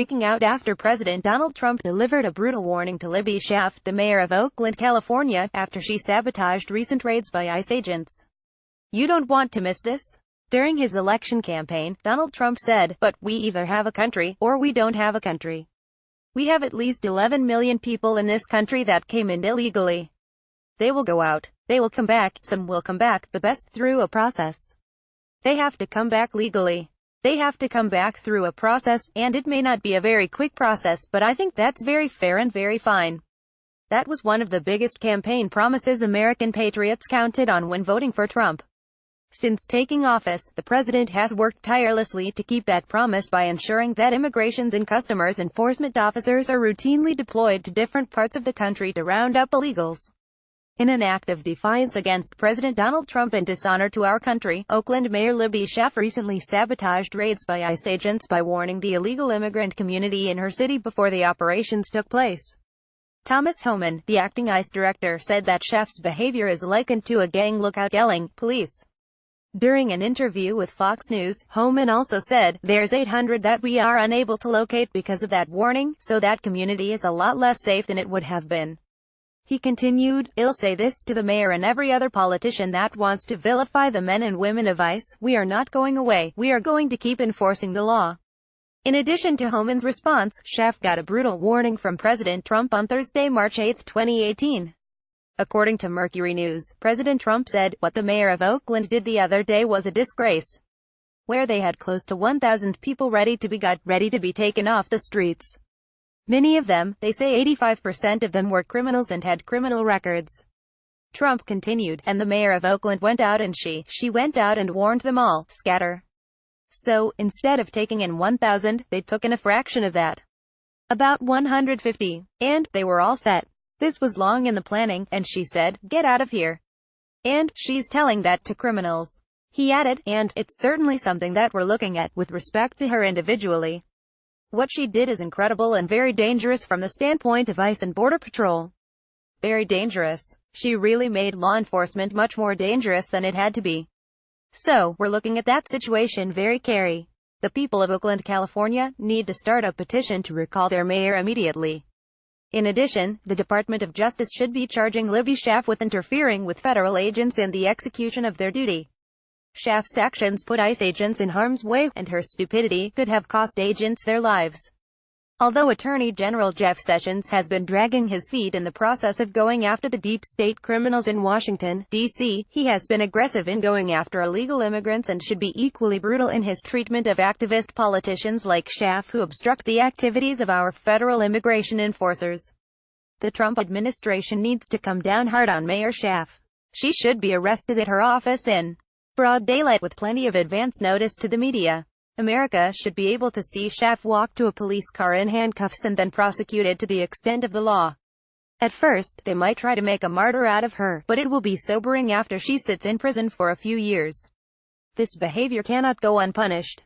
freaking out after President Donald Trump delivered a brutal warning to Libby Schaaf, the mayor of Oakland, California, after she sabotaged recent raids by ICE agents. "You don't want to miss this." During his election campaign, Donald Trump said, "But we either have a country, or we don't have a country. We have at least 11 million people in this country that came in illegally. They will go out. They will come back. Some will come back, the best through a process. They have to come back legally. They have to come back through a process, and it may not be a very quick process, but I think that's very fair and very fine." That was one of the biggest campaign promises American patriots counted on when voting for Trump. Since taking office, the president has worked tirelessly to keep that promise by ensuring that Immigrations and Customs Enforcement officers are routinely deployed to different parts of the country to round up illegals. In an act of defiance against President Donald Trump and dishonor to our country, Oakland Mayor Libby Schaaf recently sabotaged raids by ICE agents by warning the illegal immigrant community in her city before the operations took place. Thomas Homan, the acting ICE director, said that Schaaf's behavior is likened to a gang lookout yelling, "Police." During an interview with Fox News, Homan also said, "There's 800 that we are unable to locate because of that warning, so that community is a lot less safe than it would have been." He continued, "I'll say this to the mayor and every other politician that wants to vilify the men and women of ICE, we are not going away, we are going to keep enforcing the law." In addition to Homan's response, Schaaf got a brutal warning from President Trump on Thursday, March 8, 2018. According to Mercury News, President Trump said, "What the mayor of Oakland did the other day was a disgrace. Where they had close to 1,000 people ready to be taken off the streets. Many of them, they say 85% of them were criminals and had criminal records." Trump continued, "And the mayor of Oakland went out and she went out and warned them all, scatter. So, instead of taking in 1,000, they took in a fraction of that. About 150. And they were all set. This was long in the planning, and she said, 'Get out of here.' And she's telling that to criminals." He added, "And it's certainly something that we're looking at, with respect to her individually. What she did is incredible and very dangerous from the standpoint of ICE and Border Patrol. Very dangerous. She really made law enforcement much more dangerous than it had to be. So, we're looking at that situation very carefully. The people of Oakland, California, need to start a petition to recall their mayor immediately. In addition, the Department of Justice should be charging Libby Schaaf with interfering with federal agents in the execution of their duty. Schaaf's actions put ICE agents in harm's way, and her stupidity could have cost agents their lives." Although Attorney General Jeff Sessions has been dragging his feet in the process of going after the deep state criminals in Washington, D.C., he has been aggressive in going after illegal immigrants and should be equally brutal in his treatment of activist politicians like Schaaf who obstruct the activities of our federal immigration enforcers. The Trump administration needs to come down hard on Mayor Schaaf. She should be arrested at her office in broad daylight with plenty of advance notice to the media. America should be able to see Schaaf walk to a police car in handcuffs and then prosecuted to the extent of the law. At first, they might try to make a martyr out of her, but it will be sobering after she sits in prison for a few years. This behavior cannot go unpunished.